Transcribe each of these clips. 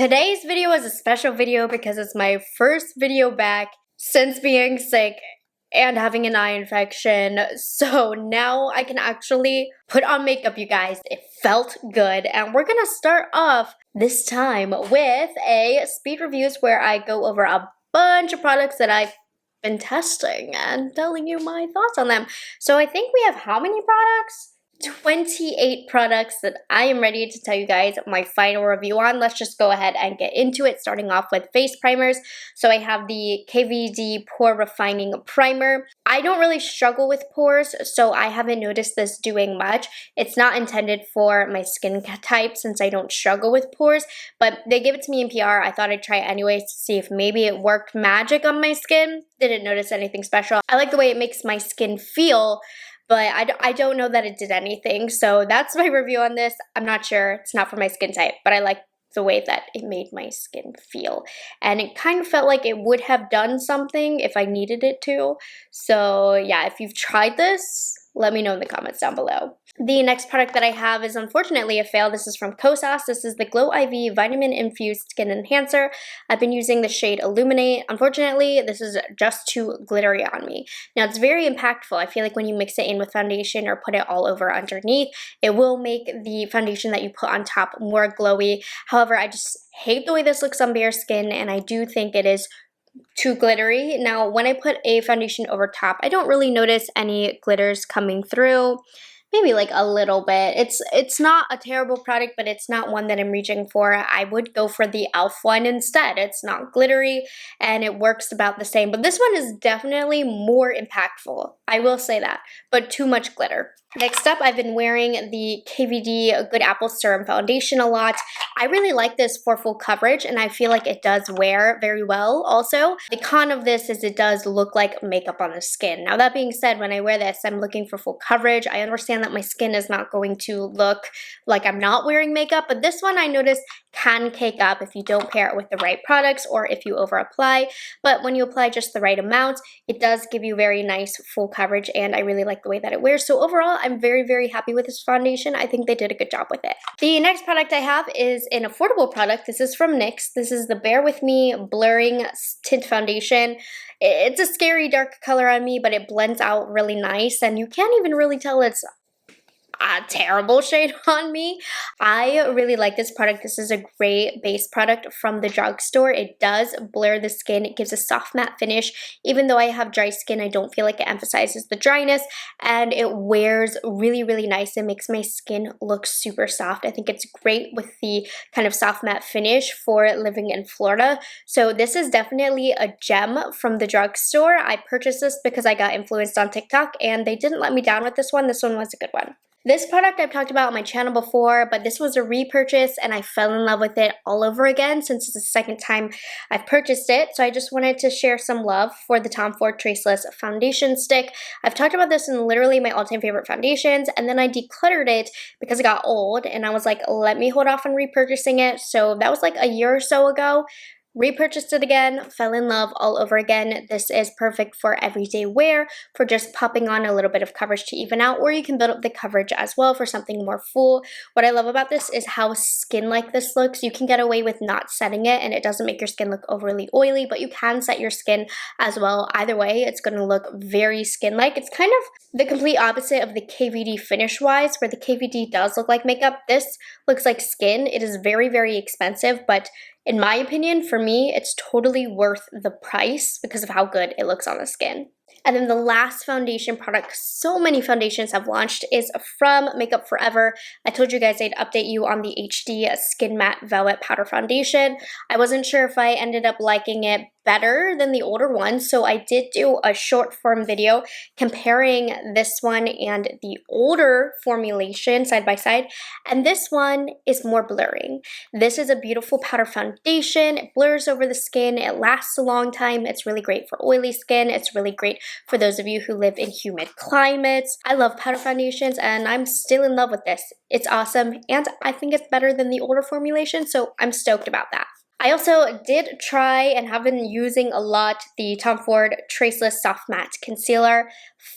Today's video is a special video because it's my first video back since being sick and having an eye infection. So now I can actually put on makeup, you guys. It felt good. And we're gonna start off this time with a speed reviews where I go over a bunch of products that I've been testing and telling you my thoughts on them. So I think we have how many products? 28 products that I am ready to tell you guys my final review on. Let's just go ahead and get into it, starting off with face primers. So I have the KVD Pore Refining Primer. I don't really struggle with pores, so I haven't noticed this doing much. It's not intended for my skin type since I don't struggle with pores, but they gave it to me in PR. I thought I'd try it anyways to see if maybe it worked magic on my skin. Didn't notice anything special. I like the way it makes my skin feel, but I don't know that it did anything. So that's my review on this. I'm not sure. It's not for my skin type, but I like the way that it made my skin feel. And it kind of felt like it would have done something if I needed it to. So yeah, if you've tried this, let me know in the comments down below. The next product that I have is unfortunately a fail. This is from Kosas. This is the Glow IV Vitamin Infused Skin Enhancer. I've been using the shade Illuminate. Unfortunately, this is just too glittery on me. Now, it's very impactful. I feel like when you mix it in with foundation or put it all over underneath, it will make the foundation that you put on top more glowy. However, I just hate the way this looks on bare skin, and I do think it is too glittery. Now, when I put a foundation over top, I don't really notice any glitters coming through. Maybe like a little bit. It's not a terrible product, but it's not one that I'm reaching for. I would go for the e.l.f. one instead. It's not glittery and it works about the same, but this one is definitely more impactful. I will say that, but too much glitter. Next up, I've been wearing the KVD Good Apple Serum Foundation a lot. I really like this for full coverage, and I feel like it does wear very well also. The con of this is it does look like makeup on the skin. Now, that being said, when I wear this, I'm looking for full coverage. I understand that my skin is not going to look like I'm not wearing makeup, but this one I noticed can cake up if you don't pair it with the right products or if you over apply. But when you apply just the right amount, it does give you very nice full coverage, and I really like the way that it wears. So overall, I'm very, very happy with this foundation. I think they did a good job with it. The next product I have is an affordable product. This is from NYX. This is the Bear With Me Blurring Tint Foundation. It's a scary dark color on me, but it blends out really nice, and you can't even really tell it's a terrible shade on me. I really like this product. This is a great base product from the drugstore. It does blur the skin. It gives a soft matte finish. Even though I have dry skin, I don't feel like it emphasizes the dryness, and it wears really, really nice. It makes my skin look super soft. I think it's great with the kind of soft matte finish for living in Florida. So this is definitely a gem from the drugstore. I purchased this because I got influenced on TikTok, and they didn't let me down with this one. This one was a good one. This product I've talked about on my channel before, but this was a repurchase and I fell in love with it all over again since it's the second time I've purchased it. So I just wanted to share some love for the Tom Ford Traceless Foundation Stick. I've talked about this in literally my all-time favorite foundations, and then I decluttered it because it got old and I was like, let me hold off on repurchasing it. So that was like a year or so ago. Repurchased it again, fell in love all over again. This is perfect for everyday wear, for just popping on a little bit of coverage to even out, or you can build up the coverage as well for something more full. What I love about this is how skin-like this looks. You can get away with not setting it, and it doesn't make your skin look overly oily, but you can set your skin as well. Either way, it's going to look very skin-like. It's kind of the complete opposite of the KVD finish-wise, where the KVD does look like makeup. This looks like skin. It is very, very expensive, but in my opinion, for me, it's totally worth the price because of how good it looks on the skin. And then the last foundation product, so many foundations have launched, is from Makeup Forever. I told you guys I'd update you on the HD Skin Matte Velvet Powder Foundation. I wasn't sure if I ended up liking it better than the older one, so I did do a short form video comparing this one and the older formulation side by side, and this one is more blurring. This is a beautiful powder foundation. It blurs over the skin. It lasts a long time. It's really great for oily skin. It's really great for those of you who live in humid climates. I love powder foundations, and I'm still in love with this. It's awesome, and I think it's better than the older formulation, so I'm stoked about that. I also did try and have been using a lot the Tom Ford Traceless Soft Matte Concealer.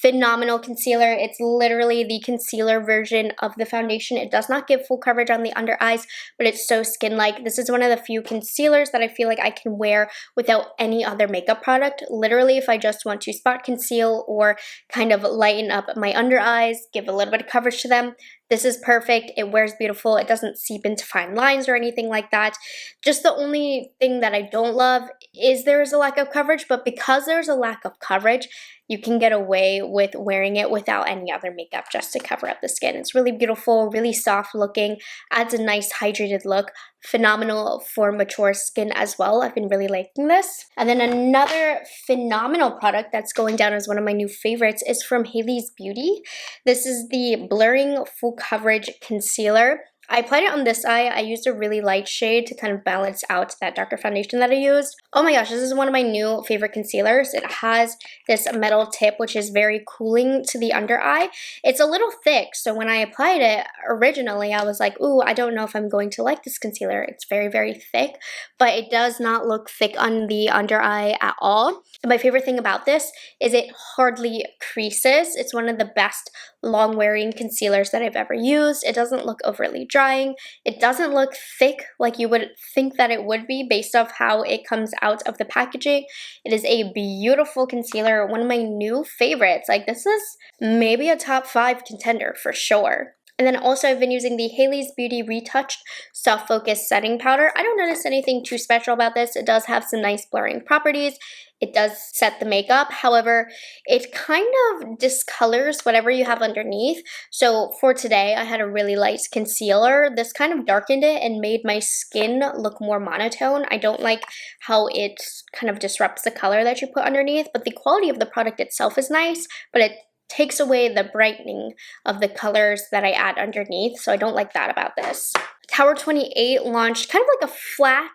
phenomenal concealer. It's literally the concealer version of the foundation. It does not give full coverage on the under eyes, but it's so skin-like. This is one of the few concealers that I feel like I can wear without any other makeup product. Literally, if I just want to spot conceal or kind of lighten up my under eyes, give a little bit of coverage to them, this is perfect. It wears beautiful. It doesn't seep into fine lines or anything like that. Just the only thing that I don't love is there is a lack of coverage, but because there's a lack of coverage, you can get away with wearing it without any other makeup just to cover up the skin. It's really beautiful, really soft looking, adds a nice hydrated look. Phenomenal for mature skin as well. I've been really liking this. And then another phenomenal product that's going down as one of my new favorites is from Hailey's Beauty. This is the Blurring Full Coverage Concealer. I applied it on this eye. I used a really light shade to kind of balance out that darker foundation that I used. Oh my gosh, this is one of my new favorite concealers. It has this metal tip, which is very cooling to the under eye. It's a little thick, so when I applied it originally, I was like, ooh, I don't know if I'm going to like this concealer. It's very, very thick, but it does not look thick on the under eye at all. And my favorite thing about this is it hardly creases. It's one of the best long-wearing concealers that I've ever used. It doesn't look overly drying. It doesn't look thick like you would think that it would be based off how it comes out of the packaging. It is a beautiful concealer, one of my new favorites. Like, this is maybe a top 5 contender for sure. And then also I've been using the Hailey's Beauty Retouched Soft Focus Setting Powder. I don't notice anything too special about this. It does have some nice blurring properties. It does set the makeup. However, it kind of discolors whatever you have underneath. So for today, I had a really light concealer. This kind of darkened it and made my skin look more monotone. I don't like how it kind of disrupts the color that you put underneath, but the quality of the product itself is nice, but it takes away the brightening of the colors that I add underneath, so I don't like that about this. Tower 28 launched kind of like a flat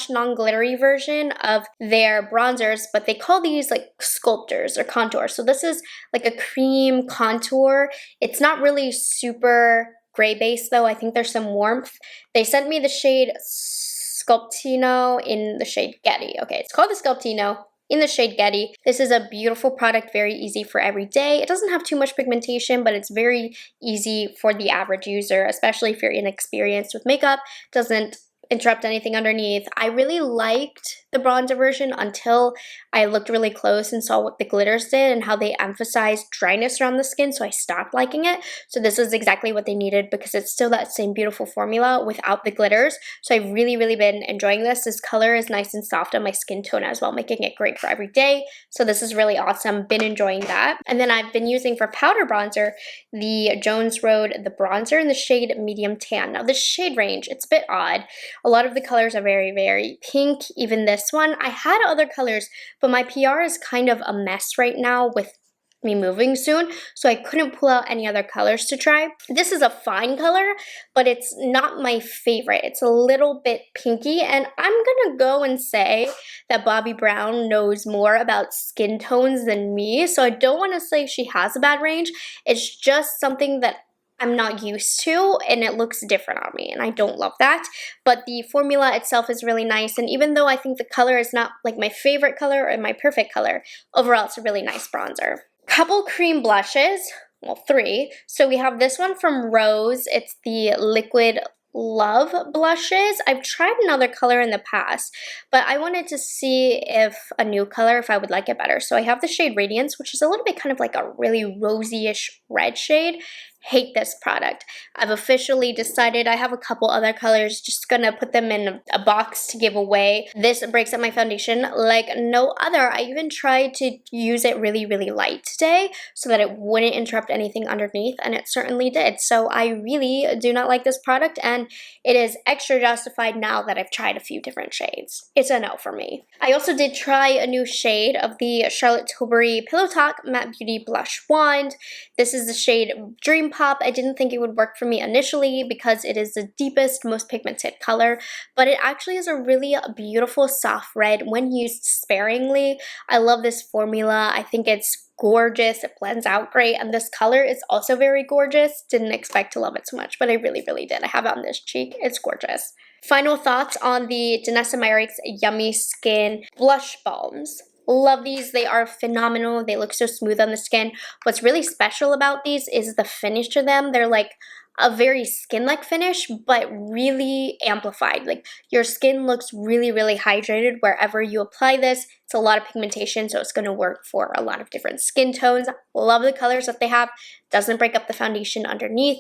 / non-glittery version of their bronzers, but they call these like sculptors or contours. So this is like a cream contour. It's not really super gray base though. I think there's some warmth. They sent me the shade Sculptino in the shade Getty. Okay, it's called the Sculptino in the shade Getty. This is a beautiful product, very easy for every day. It doesn't have too much pigmentation, but it's very easy for the average user, especially if you're inexperienced with makeup. Doesn't interrupt anything underneath. I really liked the bronzer version until I looked really close and saw what the glitters did and how they emphasized dryness around the skin, so I stopped liking it. So this is exactly what they needed because it's still that same beautiful formula without the glitters. So I've really, really been enjoying this. This color is nice and soft on my skin tone as well, making it great for every day. So this is really awesome. Been enjoying that. And then I've been using for powder bronzer, the Jones Road, the bronzer in the shade Medium Tan. Now this shade range, it's a bit odd. A lot of the colors are very, very pink. Even this one. I had other colors, but my PR is kind of a mess right now with me moving soon, so I couldn't pull out any other colors to try. This is a fine color, but it's not my favorite. It's a little bit pinky, and I'm gonna go and say that Bobbi Brown knows more about skin tones than me, so I don't want to say she has a bad range. It's just something that I'm not used to, and it looks different on me, and I don't love that. But the formula itself is really nice, and even though I think the color is not like my favorite color or my perfect color, overall it's a really nice bronzer. Couple cream blushes, well, 3. So we have this one from Rose. It's the Liquid Love blushes. I've tried another color in the past, but I wanted to see if a new color, if I would like it better. So I have the shade Radiance, which is a little bit kind of like a really rosy-ish red shade. Hate this product. I've officially decided I have a couple other colors, just gonna put them in a box to give away. This breaks up my foundation like no other. I even tried to use it really, really light today so that it wouldn't interrupt anything underneath, and it certainly did. So I really do not like this product, and it is extra justified now that I've tried a few different shades. It's a no for me. I also did try a new shade of the Charlotte Tilbury Pillow Talk Matte Beauty Blush Wand. This is the shade Dream Pop. I didn't think it would work for me initially because it is the deepest, most pigmented color, but it actually is a really beautiful soft red when used sparingly. I love this formula. I think it's gorgeous. It blends out great, and this color is also very gorgeous. Didn't expect to love it so much, but I really, really did. I have it on this cheek. It's gorgeous. Final thoughts on the Danessa Myricks Yummy Skin Blush Balms. Love these. They are phenomenal. They look so smooth on the skin. What's really special about these is the finish to them. They're like a very skin-like finish, but really amplified. Like your skin looks really, really hydrated wherever you apply this. It's a lot of pigmentation, so it's going to work for a lot of different skin tones. Love the colors that they have. Doesn't break up the foundation underneath.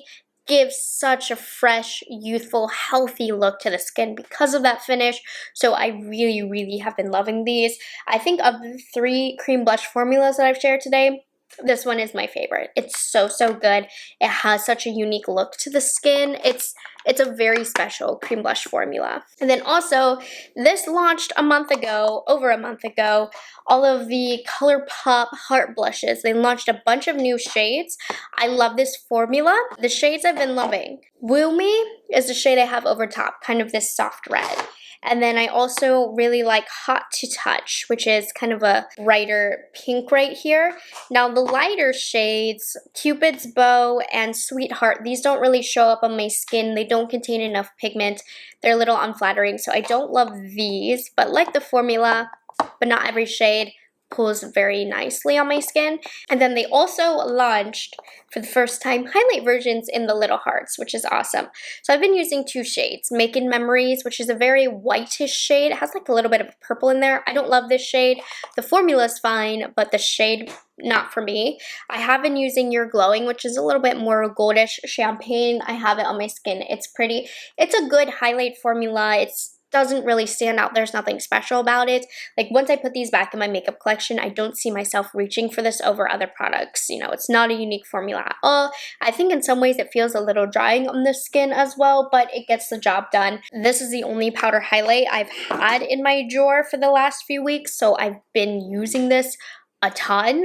Gives such a fresh, youthful, healthy look to the skin because of that finish. So I really, really have been loving these. I think of the 3 cream blush formulas that I've shared today, this one is my favorite. It's so, so good. It has such a unique look to the skin. It's a very special cream blush formula. And then also, this launched a month ago, over a month ago, all of the ColourPop Heart Blushes. They launched a bunch of new shades. I love this formula. The shades I've been loving. Woo Me is the shade I have over top, kind of this soft red. And then I also really like Hot to Touch, which is kind of a brighter pink right here. Now the lighter shades, Cupid's Bow and Sweetheart, these don't really show up on my skin. They don't contain enough pigment. They're a little unflattering, so I don't love these, but like the formula, but not every shade pulls very nicely on my skin. And then they also launched, for the first time, highlight versions in the little hearts, which is awesome. So I've been using 2 shades. Making Memories, which is a very whitish shade. It has like a little bit of purple in there. I don't love this shade. The formula is fine, but the shade, not for me. I have been using You're Glowing, which is a little bit more goldish champagne. I have it on my skin. It's pretty. It's a good highlight formula. It's doesn't really stand out. There's nothing special about it. Like once I put these back in my makeup collection, I don't see myself reaching for this over other products. You know, it's not a unique formula at all. I think in some ways it feels a little drying on the skin as well, but it gets the job done. This is the only powder highlight I've had in my drawer for the last few weeks, so I've been using this a ton,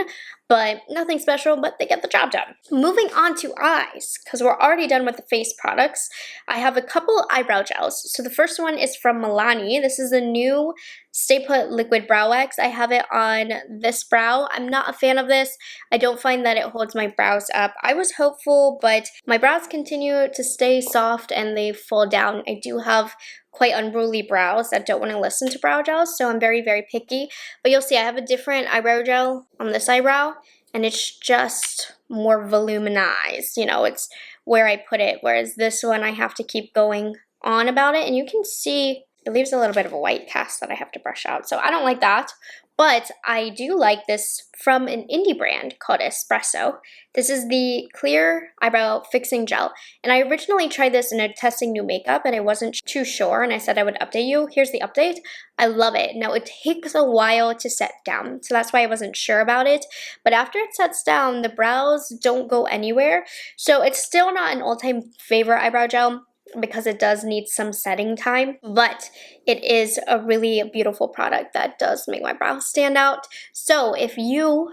but nothing special, but they get the job done. Moving on to eyes, because we're already done with the face products. I have a couple eyebrow gels. So the first one is from Milani. This is a new Stay Put Liquid Brow Wax. I have it on this brow. I'm not a fan of this. I don't find that it holds my brows up. I was hopeful, but my brows continue to stay soft and they fall down. I do have quite unruly brows that don't want to listen to brow gels, so I'm very, very picky. But you'll see I have a different eyebrow gel on this eyebrow, and it's just more voluminized. You know, it's where I put it, whereas this one I have to keep going on about it, and you can see it leaves a little bit of a white cast that I have to brush out. So I don't like that. But I do like this from an indie brand called Espresso. This is the clear eyebrow fixing gel. And I originally tried this in a testing new makeup and I wasn't too sure and I said I would update you. Here's the update. I love it. Now it takes a while to set down, so that's why I wasn't sure about it. But after it sets down, the brows don't go anywhere. So it's still not an all-time favorite eyebrow gel, because it does need some setting time, but it is a really beautiful product that does make my brows stand out. So if you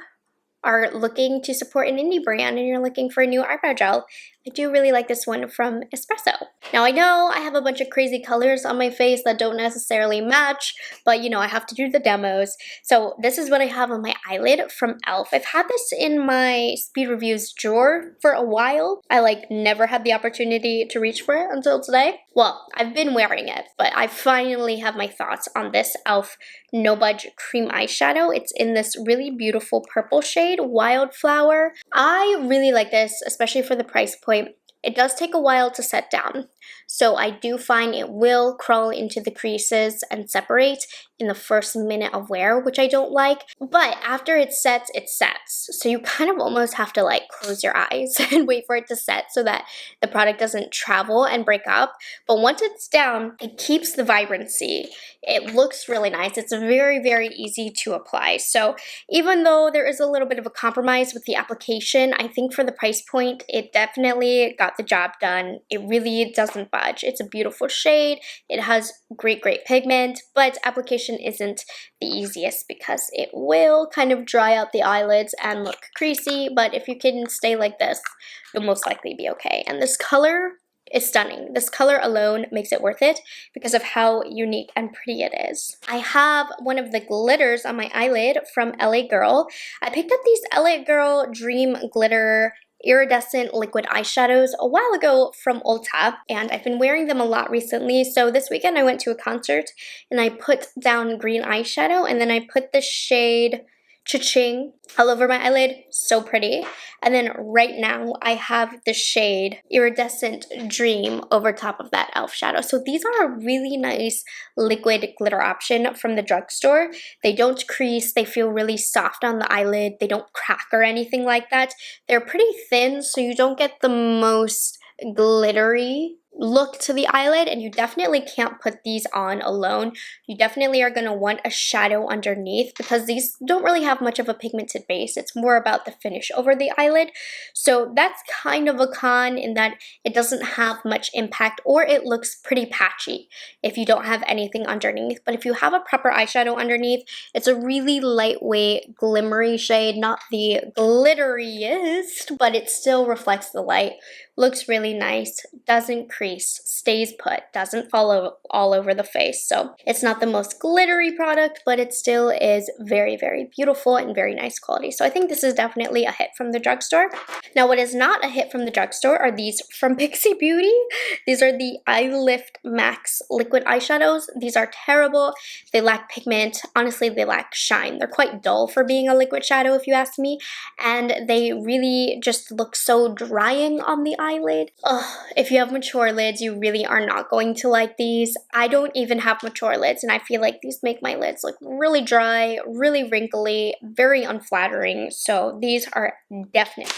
are looking to support an indie brand and you're looking for a new eyebrow gel, I do really like this one from Espresso. Now I know I have a bunch of crazy colors on my face that don't necessarily match, but you know, I have to do the demos. So this is what I have on my eyelid from e.l.f. I've had this in my speed reviews drawer for a while. I like never had the opportunity to reach for it until today. Well, I've been wearing it, but I finally have my thoughts on this e.l.f. No Budge Cream Eyeshadow. It's in this really beautiful purple shade, Wildflower. I really like this, especially for the price point. It does take a while to set down, so I do find it will crawl into the creases and separate in the first minute of wear, which I don't like. But after it sets, so you kind of almost have to like close your eyes and wait for it to set so that the product doesn't travel and break up. But once it's down, it keeps the vibrancy. It looks really nice. It's very, very easy to apply. So even though there is a little bit of a compromise with the application, I think for the price point, it definitely got the job done. It really doesn't budge. It's a beautiful shade. It has great, great pigment, but application isn't the easiest because it will kind of dry out the eyelids and look creasy. But if you can stay like this, you'll most likely be okay. And this color is stunning. This color alone makes it worth it because of how unique and pretty it is. I have one of the glitters on my eyelid from LA Girl. I picked up these LA Girl Dream Glitter iridescent liquid eyeshadows a while ago from Ulta, and I've been wearing them a lot recently. So this weekend I went to a concert and I put down green eyeshadow, and then I put the shade Cha-Ching all over my eyelid. So pretty. And then right now I have the shade Iridescent Dream over top of that e.l.f. shadow. So these are a really nice liquid glitter option from the drugstore. They don't crease, they feel really soft on the eyelid, they don't crack or anything like that. They're pretty thin, so you don't get the most glittery look to the eyelid, and you definitely can't put these on alone. You definitely are going to want a shadow underneath because these don't really have much of a pigmented base. It's more about the finish over the eyelid. So that's kind of a con in that it doesn't have much impact, or it looks pretty patchy if you don't have anything underneath. But if you have a proper eyeshadow underneath, it's a really lightweight glimmery shade, not the glitteriest, but it still reflects the light. Looks really nice, doesn't crease, stays put, doesn't fall all over the face. So it's not the most glittery product, but it still is very, very beautiful and very nice quality. So I think this is definitely a hit from the drugstore. Now, what is not a hit from the drugstore are these from Pixi Beauty. These are the Eye Lift Max liquid eyeshadows. These are terrible. They lack pigment. Honestly, they lack shine. They're quite dull for being a liquid shadow, if you ask me. And they really just look so drying on the eyelid. Ugh, if you have mature lids, you really are not going to like these. I don't even have mature lids, and I feel like these make my lids look really dry, really wrinkly, very unflattering. So these are definitely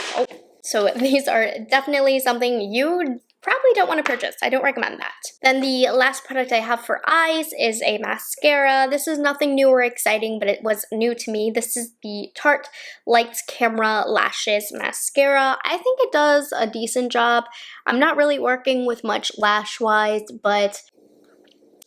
something you probably don't want to purchase. I don't recommend that. Then the last product I have for eyes is a mascara. This is nothing new or exciting, but it was new to me. This is the Tarte Lights Camera Lashes Mascara. I think it does a decent job. I'm not really working with much lash-wise, but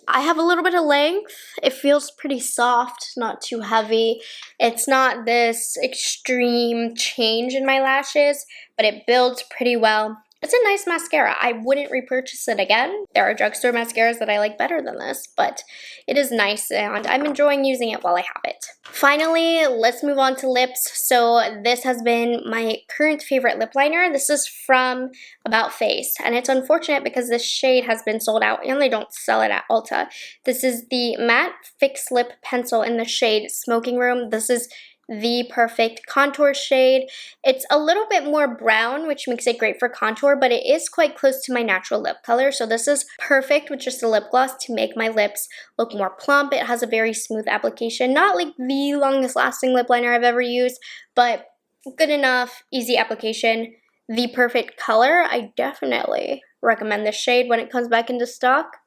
I have a little bit of length. It feels pretty soft, not too heavy. It's not this extreme change in my lashes, but it builds pretty well. It's a nice mascara. I wouldn't repurchase it again. There are drugstore mascaras that I like better than this, but it is nice and I'm enjoying using it while I have it. Finally, let's move on to lips. So this has been my current favorite lip liner. This is from About Face, and it's unfortunate because this shade has been sold out and they don't sell it at Ulta. This is the Matte Fix Lip Pencil in the shade Smoking Room. This is the perfect contour shade. It's a little bit more brown, which makes it great for contour, but it is quite close to my natural lip color. So this is perfect with just a lip gloss to make my lips look more plump. It has a very smooth application. Not like the longest lasting lip liner I've ever used, but good enough, easy application. The perfect color. I definitely recommend this shade when it comes back into stock.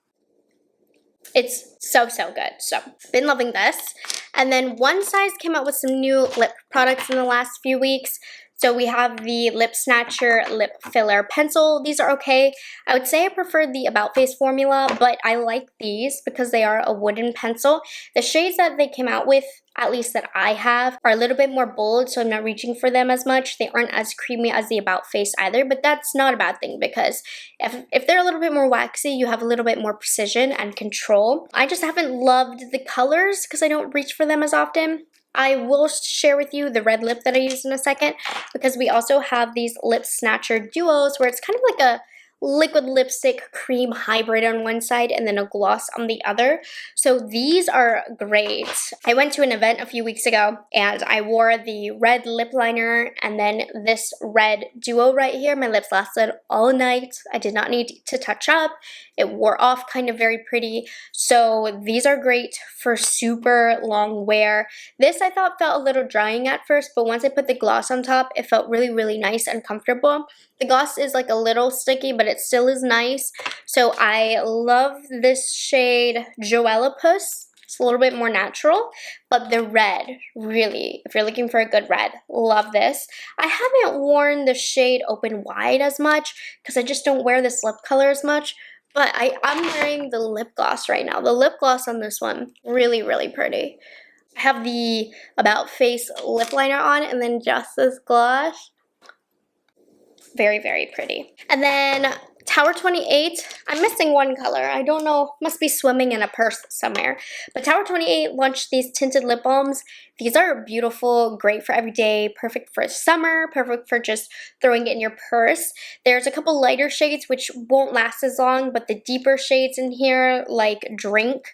It's so good. So, been loving this. And then One Size came out with some new lip products in the last few weeks. So we have the Lip Snatcher Lip Filler Pencil. These are okay. I would say I prefer the About Face formula, but I like these because they are a wooden pencil. The shades that they came out with, at least that I have, are a little bit more bold, so I'm not reaching for them as much. They aren't as creamy as the About Face either, but that's not a bad thing because if they're a little bit more waxy, you have a little bit more precision and control. I just haven't loved the colors because I don't reach for them as often. I will share with you the red lip that I used in a second because we also have these Lip Snatcher duos where it's kind of like a liquid lipstick cream hybrid on one side and then a gloss on the other. So these are great. I went to an event a few weeks ago and I wore the red lip liner and then this red duo right here. My lips lasted all night. I did not need to touch up. It wore off kind of very pretty. So these are great for super long wear. This I thought felt a little drying at first, but once I put the gloss on top, it felt really nice and comfortable. The gloss is like a little sticky, but it still is nice. So I love this shade Joellapus. It's a little bit more natural, but the red, really, if you're looking for a good red, love this. I haven't worn the shade Open Wide as much because I just don't wear this lip color as much, but I'm wearing the lip gloss right now. The lip gloss on this one, really pretty. I have the About Face lip liner on and then just this gloss. Very pretty. And then Tower 28, I'm missing one color. I don't know, must be swimming in a purse somewhere. But Tower 28 launched these tinted lip balms. These are beautiful, great for every day, perfect for summer, perfect for just throwing it in your purse. There's a couple lighter shades which won't last as long, but the deeper shades in here, like Drink,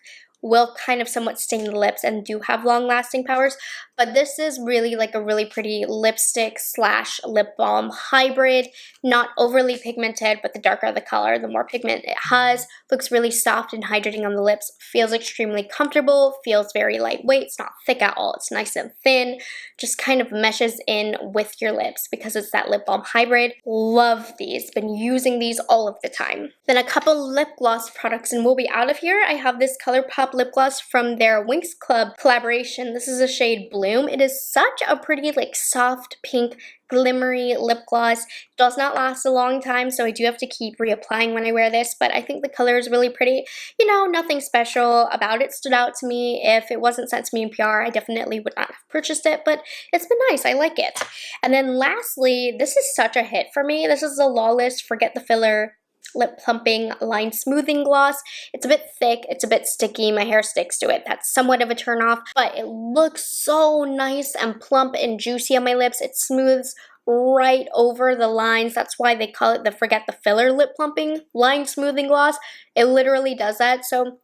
will kind of somewhat stain the lips and do have long-lasting powers. But this is really like a really pretty lipstick slash lip balm hybrid. Not overly pigmented, but the darker the color, the more pigment it has. Looks really soft and hydrating on the lips. Feels extremely comfortable. Feels very lightweight. It's not thick at all. It's nice and thin. Just kind of meshes in with your lips because it's that lip balm hybrid. Love these. Been using these all of the time. Then a couple lip gloss products and we'll be out of here. I have this ColourPop lip gloss from their Winx Club collaboration. This is a shade Bloom. It is such a pretty, like, soft pink glimmery lip gloss. It does not last a long time, so I do have to keep reapplying when I wear this, but I think the color is really pretty. You know, nothing special about it stood out to me. If it wasn't sent to me in PR, I definitely would not have purchased it, but it's been nice. I like it. And then lastly, this is such a hit for me. This is the Lawless Forget the Filler lip plumping line smoothing gloss. It's a bit thick, it's a bit sticky, my hair sticks to it. That's somewhat of a turn off, but it looks so nice and plump and juicy on my lips. It smooths right over the lines. That's why they call it the Forget the Filler lip plumping line smoothing gloss. It literally does that. So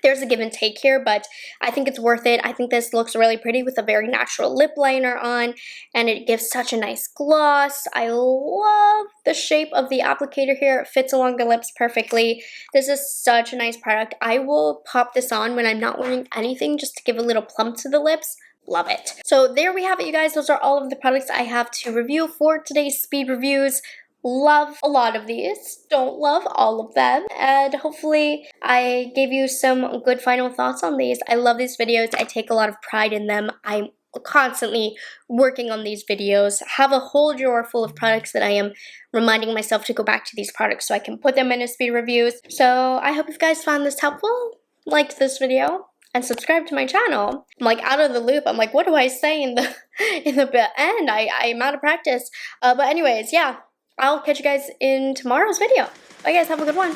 there's a give and take here, but I think it's worth it. I think this looks really pretty with a very natural lip liner on, and it gives such a nice gloss. I love the shape of the applicator here. It fits along the lips perfectly. This is such a nice product. I will pop this on when I'm not wearing anything just to give a little plump to the lips. Love it. So there we have it, you guys. Those are all of the products I have to review for today's speed reviews. Love a lot of these, don't love all of them, and hopefully I gave you some good final thoughts on these. I love these videos. I take a lot of pride in them. I'm constantly working on these videos. Have a whole drawer full of products that I am reminding myself to go back to these products so I can put them into speed reviews. So I hope you guys found this helpful, liked this video, and subscribe to my channel. I'm like out of the loop. I'm like, what do I say in the end? I'm out of practice. But anyways, yeah. I'll catch you guys in tomorrow's video. Bye guys, have a good one.